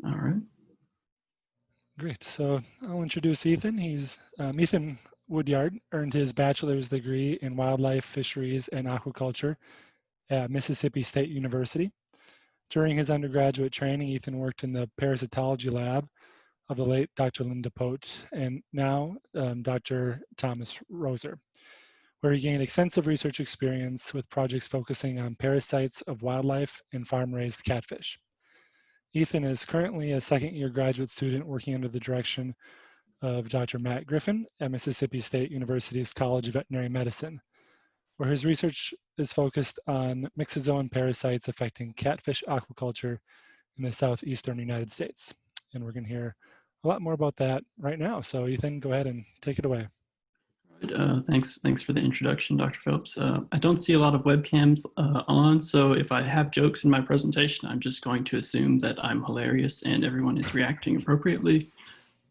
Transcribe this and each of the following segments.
All right. Great. So I'll introduce Ethan. Ethan Woodyard earned his bachelor's degree in wildlife, fisheries, and aquaculture at Mississippi State University. During his undergraduate training, Ethan worked in the parasitology lab of the late Dr. Linda Pote and now Dr. Thomas Roser, where he gained extensive research experience with projects focusing on parasites of wildlife and farm-raised catfish. Ethan is currently a second-year graduate student working under the direction of Dr. Matt Griffin at Mississippi State University's College of Veterinary Medicine, where his research is focused on myxozoan parasites affecting catfish aquaculture in the southeastern United States. And we're going to hear a lot more about that right now. So Ethan, go ahead and take it away. Thanks for the introduction, Dr. Phelps. I don't see a lot of webcams on, so if I have jokes in my presentation, I'm just going to assume that I'm hilarious and everyone is reacting appropriately.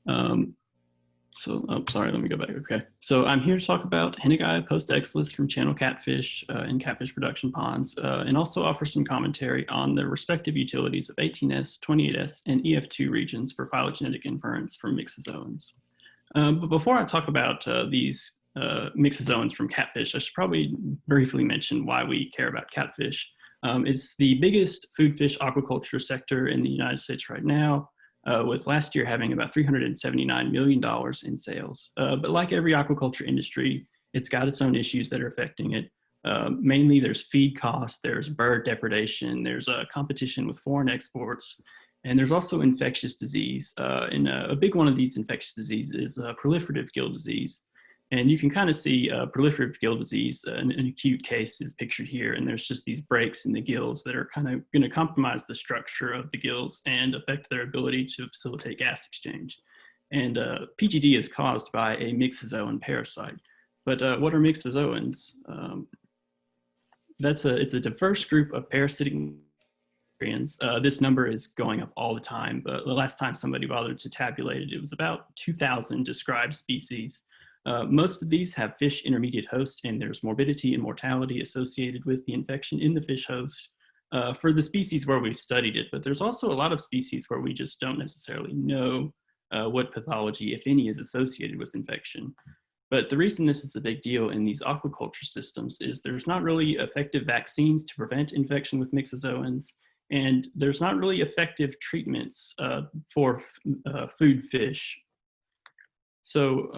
Sorry, let me go back. Okay, so I'm here to talk about Henneguya post-exilis from channel catfish in catfish production ponds, and also offer some commentary on the respective utilities of 18S, 28S, and EF2 regions for phylogenetic inference from myxozoans. But before I talk about these myxozoans from catfish, I should probably briefly mention why we care about catfish. It's the biggest food fish aquaculture sector in the United States right now, with last year having about $379 million in sales. But like every aquaculture industry, it's got its own issues that are affecting it. Mainly there's feed costs, there's bird depredation, there's competition with foreign exports, and there's also infectious disease. And a big one of these infectious diseases is proliferative gill disease. And you can kind of see proliferative gill disease, an acute case is pictured here, and there's just these breaks in the gills that are kind of going to compromise the structure of the gills and affect their ability to facilitate gas exchange. And PGD is caused by a myxozoan parasite. But what are myxozoans? It's a diverse group of parasitic this number is going up all the time, but the last time somebody bothered to tabulate it, it was about 2,000 described species. Most of these have fish intermediate hosts, and there's morbidity and mortality associated with the infection in the fish host for the species where we've studied it. But there's also a lot of species where we just don't necessarily know what pathology, if any, is associated with infection. But the reason this is a big deal in these aquaculture systems is there's not really effective vaccines to prevent infection with myxozoans, and there's not really effective treatments for food fish. So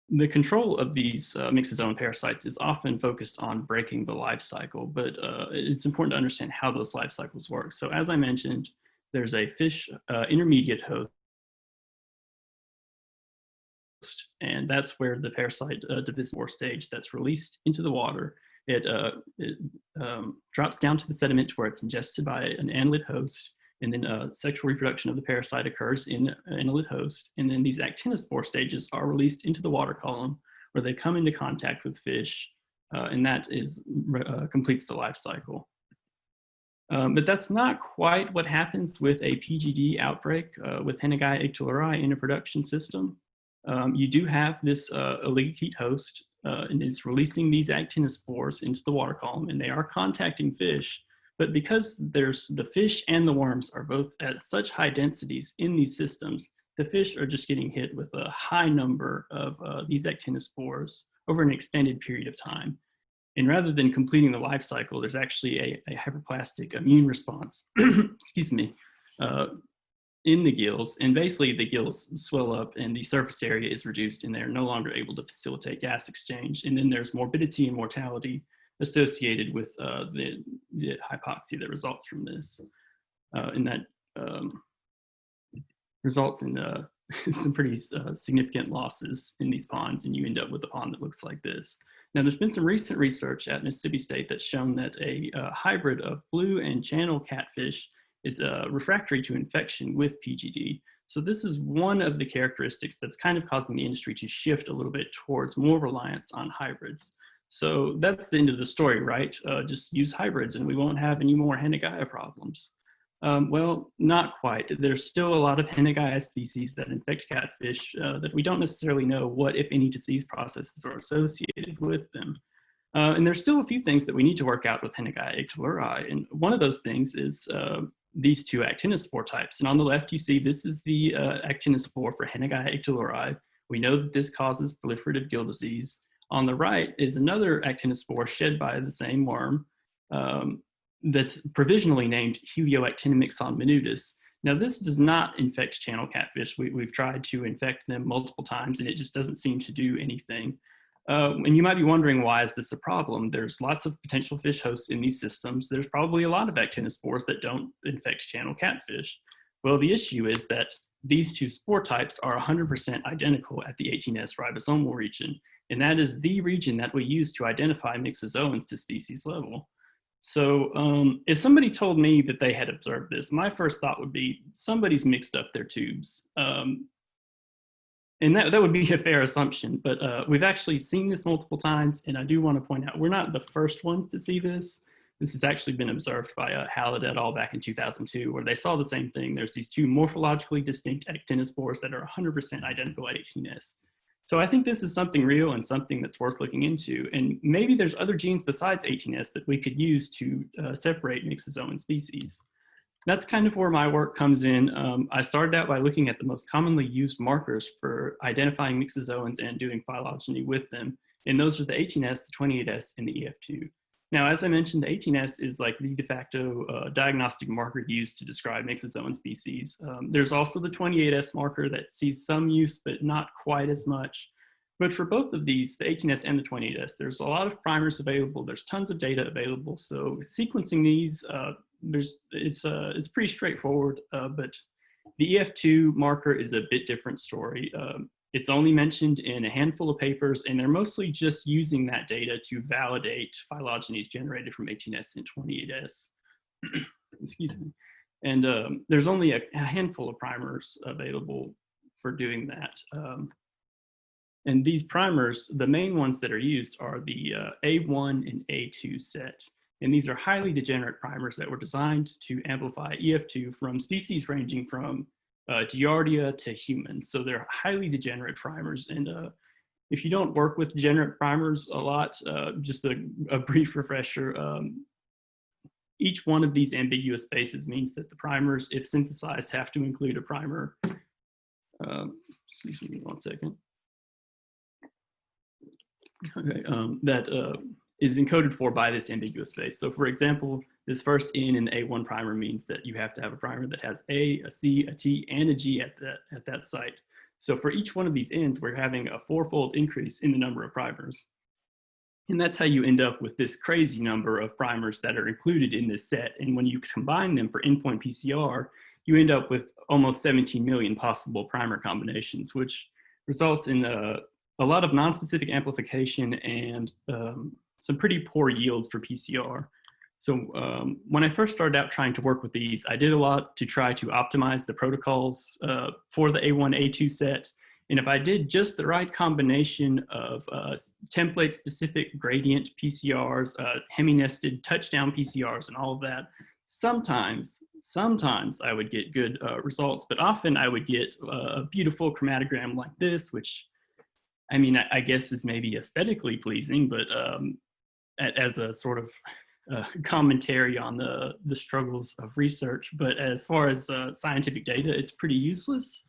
the control of these myxozoan parasites is often focused on breaking the life cycle, but it's important to understand how those life cycles work. So as I mentioned, there's a fish intermediate host, and that's where the parasite divisible stage that's released into the water. It drops down to the sediment where it's ingested by an annelid host, and then sexual reproduction of the parasite occurs in an annelid host, and then these actinospore stages are released into the water column where they come into contact with fish, and that completes the life cycle. But that's not quite what happens with a PGD outbreak with Henneguya ictaluri in a production system. You do have this oligocete host, and it's releasing these actinospores into the water column, and they are contacting fish. But because there's the fish and the worms are both at such high densities in these systems, the fish are just getting hit with a high number of these actinospores over an extended period of time. And rather than completing the life cycle, there's actually a hyperplastic immune response, excuse me, in the gills. And basically the gills swell up and the surface area is reduced, and they're no longer able to facilitate gas exchange. And then there's morbidity and mortality associated with the hypoxia that results from this. And that results in some pretty significant losses in these ponds, and you end up with a pond that looks like this. Now, there's been some recent research at Mississippi State that's shown that a hybrid of blue and channel catfish is refractory to infection with PGD. So this is one of the characteristics that's kind of causing the industry to shift a little bit towards more reliance on hybrids. So that's the end of the story, right? Just use hybrids and we won't have any more Henneguya problems. Well, not quite. There's still a lot of Henneguya species that infect catfish that we don't necessarily know what, if any, disease processes are associated with them. And there's still a few things that we need to work out with Henneguya ictaluri. And one of those things is these two actinospore types. And on the left, you see this is the actinospore for Henneguya ictaluri. We know that this causes proliferative gill disease. On the right is another actinospore shed by the same worm that's provisionally named Helioactinomyx minutus. Now, this does not infect channel catfish. We've tried to infect them multiple times, and it just doesn't seem to do anything. And you might be wondering, why is this a problem? There's lots of potential fish hosts in these systems. There's probably a lot of actinospores that don't infect channel catfish. Well, the issue is that these two spore types are 100% identical at the 18S ribosomal region, and that is the region that we use to identify myxozoans to species level. So if somebody told me that they had observed this, my first thought would be somebody's mixed up their tubes. And that would be a fair assumption, but we've actually seen this multiple times, and I do want to point out we're not the first ones to see this. This has actually been observed by Hallett et al. Back in 2002, where they saw the same thing. There's these two morphologically distinct actinospores that are 100% identical at 18S. So I think this is something real and something that's worth looking into. And maybe there's other genes besides 18S that we could use to separate myxozoan species. That's kind of where my work comes in. I started out by looking at the most commonly used markers for identifying myxozoans and doing phylogeny with them. And those are the 18S, the 28S, and the EF2. Now, as I mentioned, the 18S is like the de facto diagnostic marker used to describe myxozoan species. There's also the 28S marker that sees some use, but not quite as much. But for both of these, the 18S and the 28S, there's a lot of primers available. There's tons of data available. So sequencing these, it's pretty straightforward. But the EF2 marker is a bit different story. It's only mentioned in a handful of papers, and they're mostly just using that data to validate phylogenies generated from 18S and 28S. Excuse me. And there's only a handful of primers available for doing that. And these primers, the main ones that are used are the A1 and A2 set. And these are highly degenerate primers that were designed to amplify EF2 from species ranging from Giardia to humans. So they're highly degenerate primers. And if you don't work with degenerate primers a lot, just a brief refresher, each one of these ambiguous bases means that the primers, if synthesized, have to include a primer. Excuse me 1 second. Okay, that is encoded for by this ambiguous base. So for example, this first N in the A1 primer means that you have to have a primer that has A, a C, a T, and a G at that site. So for each one of these N's, we're having a 4-fold increase in the number of primers. And that's how you end up with this crazy number of primers that are included in this set. And when you combine them for endpoint PCR, you end up with almost 17 million possible primer combinations, which results in a lot of non-specific amplification and some pretty poor yields for PCR. So when I first started out trying to work with these, I did a lot to try to optimize the protocols for the A1, A2 set. And if I did just the right combination of template-specific gradient PCRs, hemi-nested touchdown PCRs, and all of that, sometimes I would get good results, but often I would get a beautiful chromatogram like this, which I mean, I guess is maybe aesthetically pleasing, but as a sort of commentary on the struggles of research. But as far as scientific data, it's pretty useless.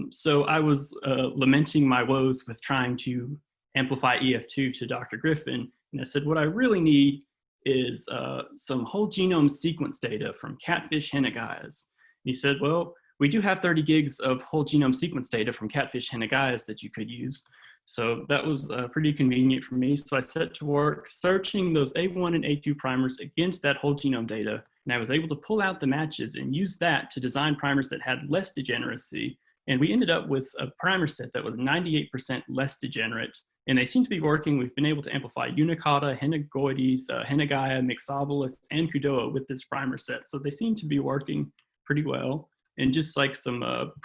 So I was lamenting my woes with trying to amplify EF2 to Dr. Griffin. And I said, what I really need is some whole genome sequence data from catfish Henneguyas. And he said, well, we do have 30 gigs of whole genome sequence data from catfish Henneguyas that you could use. So that was pretty convenient for me. So I set to work searching those A1 and A2 primers against that whole genome data. And I was able to pull out the matches and use that to design primers that had less degeneracy. And we ended up with a primer set that was 98% less degenerate. And they seem to be working. We've been able to amplify Unicata, Hennegoides, Henneguya, Mixobolus, and Kudoa with this primer set. So they seem to be working pretty well. And just like some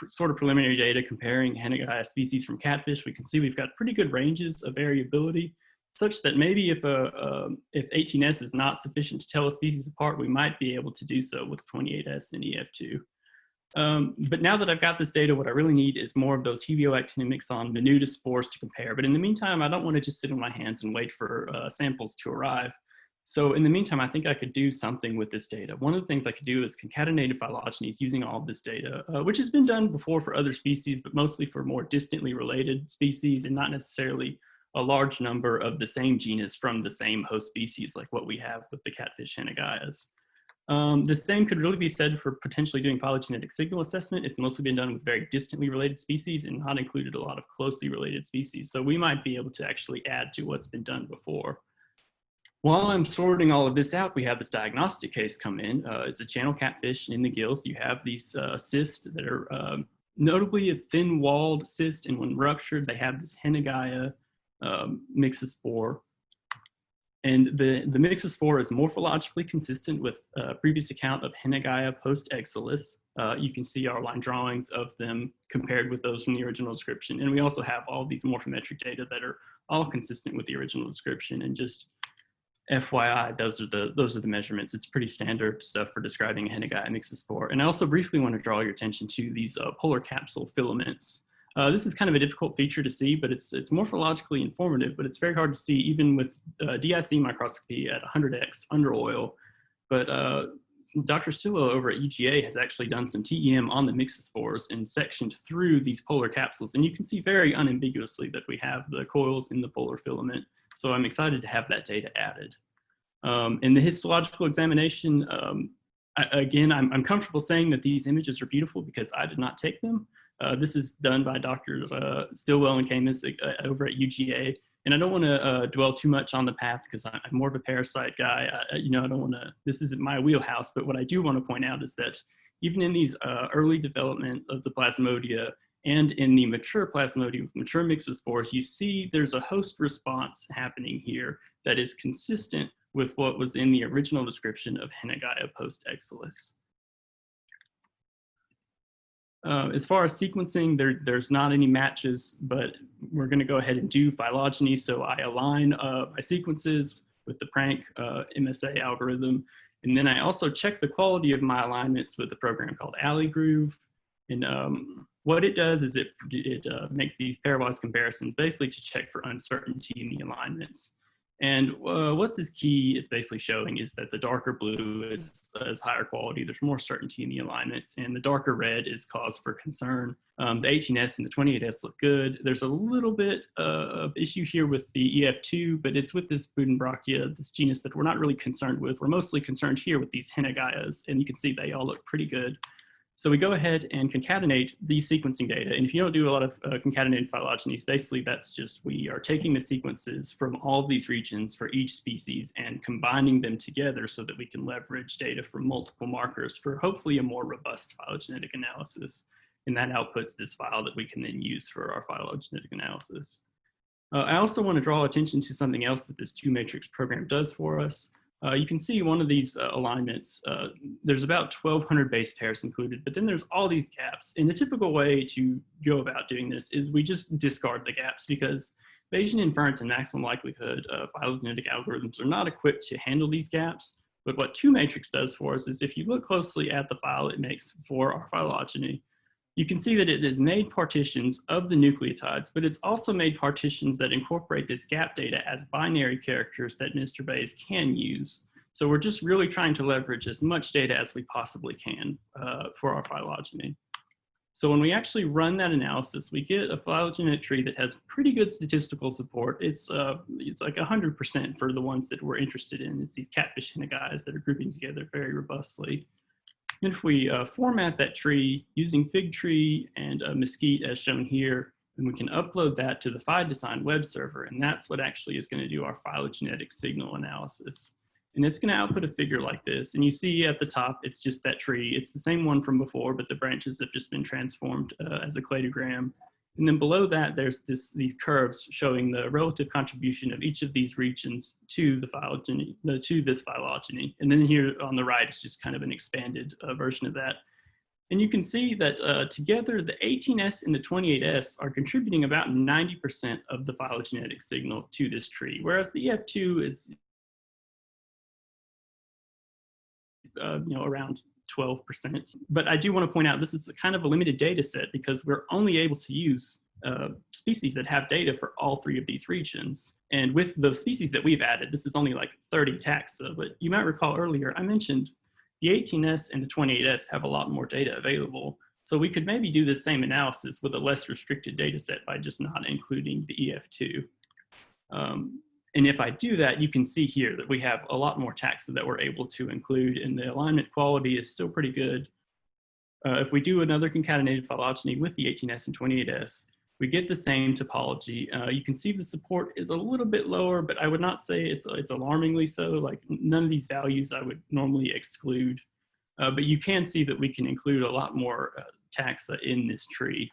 sort of preliminary data comparing Henneguya species from catfish, we can see we've got pretty good ranges of variability, such that maybe if 18S is not sufficient to tell a species apart, we might be able to do so with 28S and EF2. But now that I've got this data, what I really need is more of those Helioactinomyx minutus spores to compare. But in the meantime, I don't want to just sit on my hands and wait for samples to arrive. So in the meantime, I think I could do something with this data. One of the things I could do is concatenated phylogenies using all of this data, which has been done before for other species, but mostly for more distantly related species and not necessarily a large number of the same genus from the same host species like what we have with the catfish Henneguyas. The same could really be said for potentially doing phylogenetic signal assessment. It's mostly been done with very distantly related species and not included a lot of closely related species. So we might be able to actually add to what's been done before. While I'm sorting all of this out, we have this diagnostic case come in. It's a channel catfish in the gills. You have these cysts that are notably a thin-walled cyst, and when ruptured, they have this Henneguya myxospore. And the myxospore is morphologically consistent with a previous account of Henneguya post-exilis. You can see our line drawings of them compared with those from the original description. And we also have all these morphometric data that are all consistent with the original description. And just FYI, those are the measurements. It's pretty standard stuff for describing a Henneguya myxospore. And I also briefly want to draw your attention to these polar capsule filaments. This is kind of a difficult feature to see, but it's morphologically informative, but it's very hard to see even with DIC microscopy at 100x under oil. But Dr. Stillo over at UGA has actually done some TEM on the myxospores and sectioned through these polar capsules. And you can see very unambiguously that we have the coils in the polar filament. So I'm excited to have that data added. In the histological examination, again, I'm comfortable saying that these images are beautiful because I did not take them. This is done by Drs. Stillwell and Camus over at UGA. And I don't want to dwell too much on the path because I'm more of a parasite guy. I don't want to, this isn't my wheelhouse, but what I do want to point out is that even in these early development of the Plasmodia and in the mature Plasmodia with mature myxospores, you see there's a host response happening here that is consistent with what was in the original description of Henneguya post-exilis. As far as sequencing, there's not any matches, but we're going to go ahead and do phylogeny. So I align my sequences with the Prank MSA algorithm. And then I also check the quality of my alignments with a program called AliGroove. And what it does is it makes these pairwise comparisons basically to check for uncertainty in the alignments. And what this key is basically showing is that the darker blue is higher quality. There's more certainty in the alignments, and the darker red is cause for concern. The 18S and the 28S look good. There's a little bit of issue here with the EF2, but it's with this Budenbrachia, this genus that we're not really concerned with. We're mostly concerned here with these Henneguyas, and you can see they all look pretty good. So we go ahead and concatenate these sequencing data. And if you don't do a lot of concatenated phylogenies, basically that's just we are taking the sequences from all of these regions for each species and combining them together so that we can leverage data from multiple markers for hopefully a more robust phylogenetic analysis. And that outputs this file that we can then use for our phylogenetic analysis. I also want to draw attention to something else that this 2-matrix program does for us. You can see one of these alignments, there's about 1,200 base pairs included, but then there's all these gaps. And the typical way to go about doing this is we just discard the gaps because Bayesian inference and maximum likelihood phylogenetic algorithms are not equipped to handle these gaps. But what 2-matrix does for us is if you look closely at the file it makes for our phylogeny, you can see that it has made partitions of the nucleotides, but it's also made partitions that incorporate this gap data as binary characters that Mr. Bayes can use. So we're just really trying to leverage as much data as we possibly can for our phylogeny. So when we actually run that analysis, we get a phylogenetic tree that has pretty good statistical support. It's like 100% for the ones that we're interested in. It's these catfish Henneguyas that are grouping together very robustly. And if we format that tree using Fig Tree and Mesquite as shown here, then we can upload that to the PhyDesign web server. And that's what actually is going to do our phylogenetic signal analysis. And it's going to output a figure like this. And you see at the top, it's just that tree. It's the same one from before, but the branches have just been transformed as a cladogram. And then below that, there's these curves showing the relative contribution of each of these regions to the phylogeny, to this phylogeny. And then here on the right, it's just kind of an expanded version of that. And you can see that together, the 18S and the 28S are contributing about 90% of the phylogenetic signal to this tree, whereas the EF2 is around 12%. But I do want to point out this is kind of a limited data set because we're only able to use species that have data for all 3 of these regions. And with the species that we've added, this is only like 30 taxa, but you might recall earlier, I mentioned the 18S and the 28S have a lot more data available. So we could maybe do the same analysis with a less restricted data set by just not including the EF2. And if I do that, you can see here that we have a lot more taxa that we're able to include, and the alignment quality is still pretty good. If we do another concatenated phylogeny with the 18S and 28S, we get the same topology. You can see the support is a little bit lower, but I would not say it's alarmingly so. Like, none of these values I would normally exclude. But you can see that we can include a lot more taxa in this tree.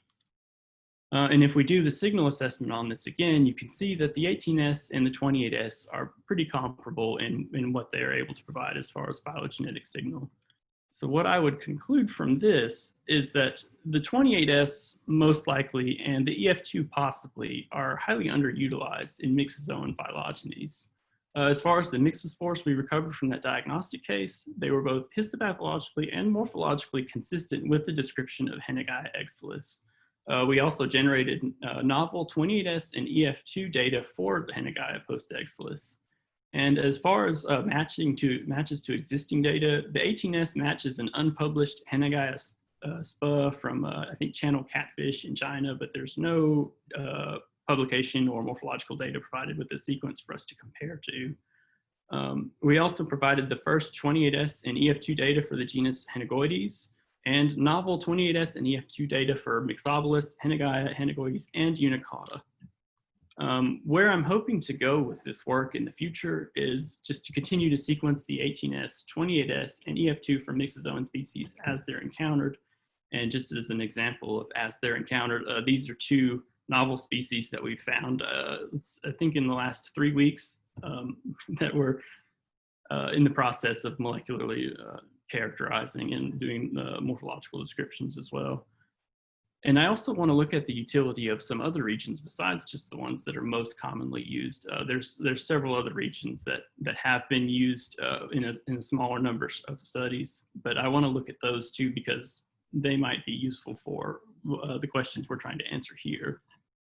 And if we do the signal assessment on this again, you can see that the 18S and the 28S are pretty comparable in what they are able to provide as far as phylogenetic signal. So what I would conclude from this is that the 28S most likely and the EF2 possibly are highly underutilized in myxozoan phylogenies. As far as the myxospores we recovered from that diagnostic case, they were both histopathologically and morphologically consistent with the description of Henneguya exilis. We also generated novel 28S and EF2 data for the Henneguya post-exilis. And as far as matches to existing data, the 18S matches an unpublished Henneguya SPA from, I think, channel Catfish in China, but there's no publication or morphological data provided with the sequence for us to compare to. We also provided the first 28S and EF2 data for the genus Hennegoides, and novel 28S and EF2 data for Mixobolus, Henneguya, Hennegoides, and Unicauda. Where I'm hoping to go with this work in the future is just to continue to sequence the 18S, 28S, and EF2 for myxozoan species as they're encountered. And just as an example of as they're encountered, these are 2 novel species that we found, I think in the last 3 weeks, that we're in the process of molecularly characterizing and doing morphological descriptions as well. And I also want to look at the utility of some other regions besides just the ones that are most commonly used. There's several other regions that have been used in a smaller number of studies, but I want to look at those too because they might be useful for the questions we're trying to answer here.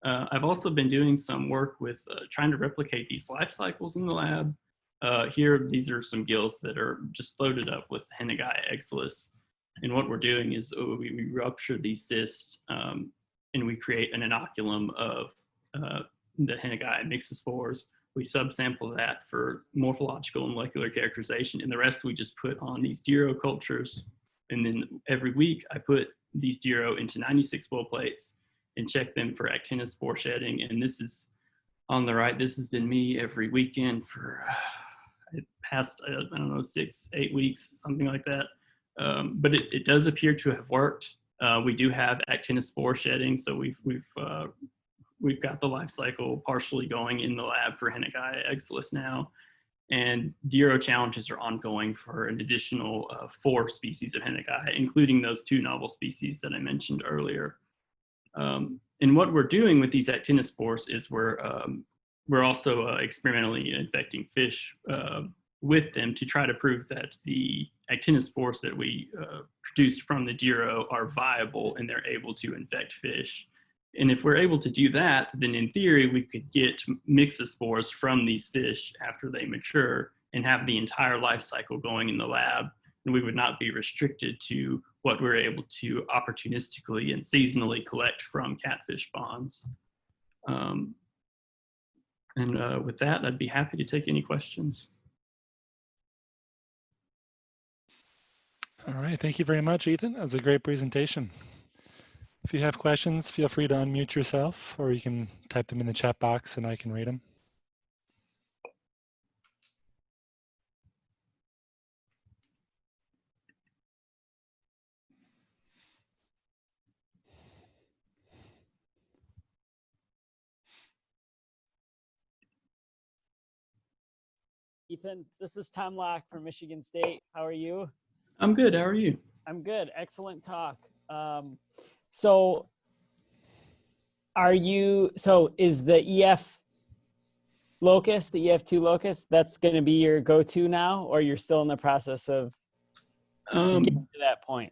I've also been doing some work with trying to replicate these life cycles in the lab. Here, these are some gills that are just loaded up with Henneguya exilis. And what we're doing is we rupture these cysts and we create an inoculum of the Henneguya myxospores. We subsample that for morphological and molecular characterization, and the rest we just put on these Dero cultures. And then every week I put these Dero into 96 well plates and check them for actinospore shedding. And this is on the right. This has been me every weekend for past, I don't know, 6-8 weeks, something like that. But it does appear to have worked. We do have actinospore shedding, so we've got the life cycle partially going in the lab for Henneguya exilis now, and Dero challenges are ongoing for an additional 4 species of Henneguya, including those 2 novel species that I mentioned earlier. And what we're doing with these actinospores is we're also experimentally infecting fish with them to try to prove that the actinospores that we produced from the Dero are viable and they're able to infect fish. And if we're able to do that, then in theory, we could get myxospores from these fish after they mature and have the entire life cycle going in the lab. And we would not be restricted to what we're able to opportunistically and seasonally collect from catfish ponds. With that, I'd be happy to take any questions. All right, thank you very much, Ethan. That was a great presentation. If you have questions, feel free to unmute yourself, or you can type them in the chat box and I can read them. Ethan, this is Tom Locke from Michigan State. How are you? I'm good. How are you? I'm good. Excellent talk. So is the EF locus, the EF2 locus, that's going to be your go-to now, or you're still in the process of getting to that point?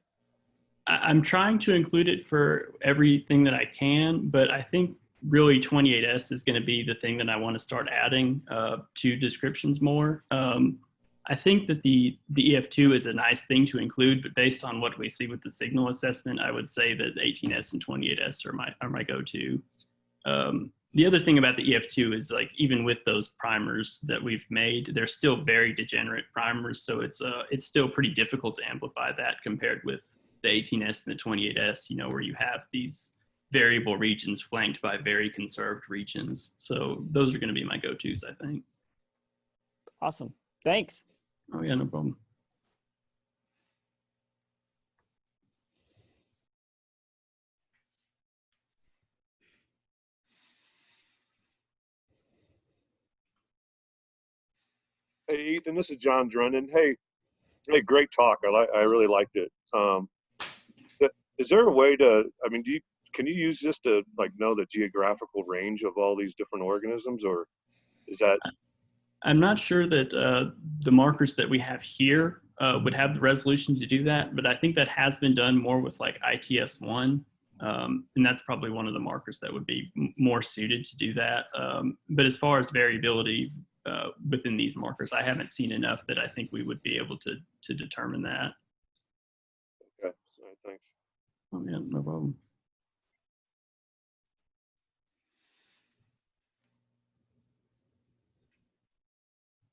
I'm trying to include it for everything that I can, but I think really 28S is going to be the thing that I want to start adding to descriptions more. I think that the EF2 is a nice thing to include, but based on what we see with the signal assessment, I would say that 18S and 28S are my go-to. The other thing about the EF2 is, like, even with those primers that we've made, they're still very degenerate primers, so it's still pretty difficult to amplify that compared with the 18S and the 28S, you know, where you have these variable regions flanked by very conserved regions. So those are going to be my go-tos, I think. Awesome. Thanks. Oh yeah, no problem. Hey, Ethan, this is John Drunden. Hey, great talk. I really liked it. Is there a way to, I mean, can you use this to, like, know the geographical range of all these different organisms, or is that? I'm not sure that the markers that we have here would have the resolution to do that, but I think that has been done more with like ITS1, and that's probably one of the markers that would be more suited to do that. But as far as variability within these markers, I haven't seen enough that I think we would be able to determine that. Okay, all right, thanks. Oh yeah, no problem.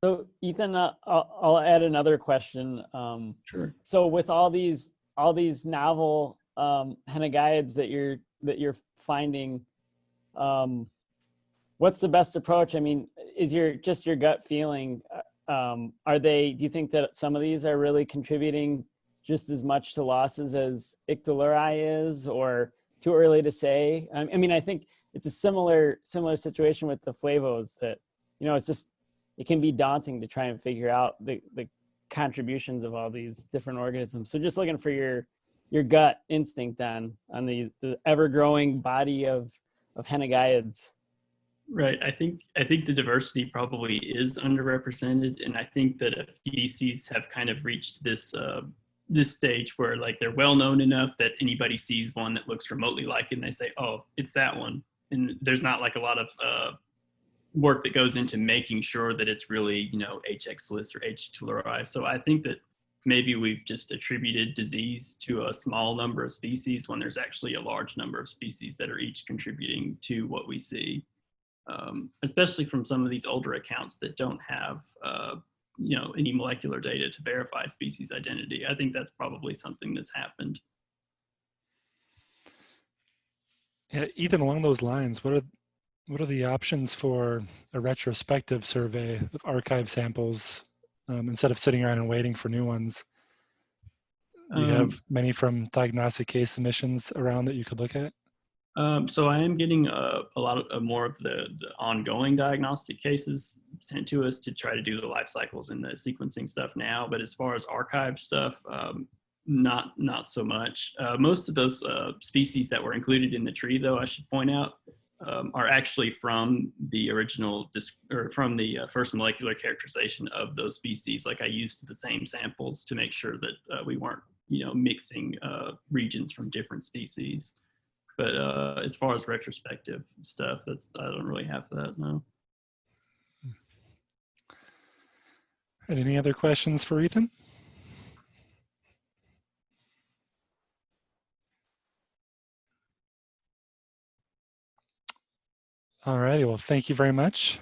So Ethan, I'll add another question. Sure. So with all these novel Henneguyaids that you're finding, what's the best approach? I mean, is your gut feeling? Do you think that some of these are really contributing just as much to losses as ictaluri is, or too early to say? I mean, I think it's a similar situation with the flavos that, you know, it can be daunting to try and figure out the contributions of all these different organisms. So just looking for your gut instinct on the ever-growing body of Henneguyaids. Right. I think the diversity probably is underrepresented, and I think that if species have kind of reached this stage where, like, they're well known enough that anybody sees one that looks remotely like it and they say, oh, it's that one. And there's not like a lot of work that goes into making sure that it's really, you know, H. exilis or H. ictaluri. So I think that maybe we've just attributed disease to a small number of species when there's actually a large number of species that are each contributing to what we see, especially from some of these older accounts that don't have, you know, any molecular data to verify species identity. I think that's probably something that's happened. Yeah, Ethan, along those lines, what are the options for a retrospective survey of archive samples instead of sitting around and waiting for new ones? Do you have many from diagnostic case submissions around that you could look at? So I am getting a lot of more of the ongoing diagnostic cases sent to us to try to do the life cycles and the sequencing stuff now. But as far as archive stuff, not so much. Most of those species that were included in the tree, though, I should point out, are actually from the original, or from the first molecular characterization of those species. Like, I used the same samples to make sure that we weren't, you know, mixing regions from different species. But as far as retrospective stuff, I don't really have that, no. And any other questions for Ethan? All righty, well, thank you very much.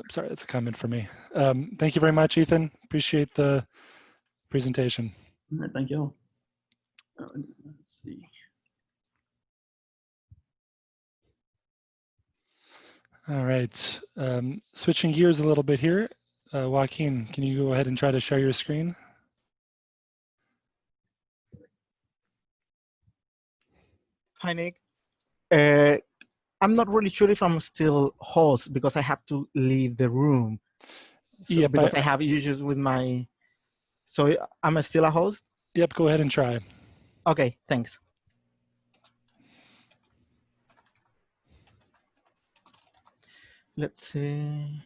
Sorry, that's a comment for me. Thank you very much, Ethan. Appreciate the presentation. All right, thank you all. Let's see. All right, switching gears a little bit here. Joaquin, can you go ahead and try to share your screen? Hi, Nick. I'm not really sure if I'm still host because I have to leave the room. So, Yep, because I have issues with my, so I'm still a host? Yep, go ahead and try. Okay, thanks. Let's see.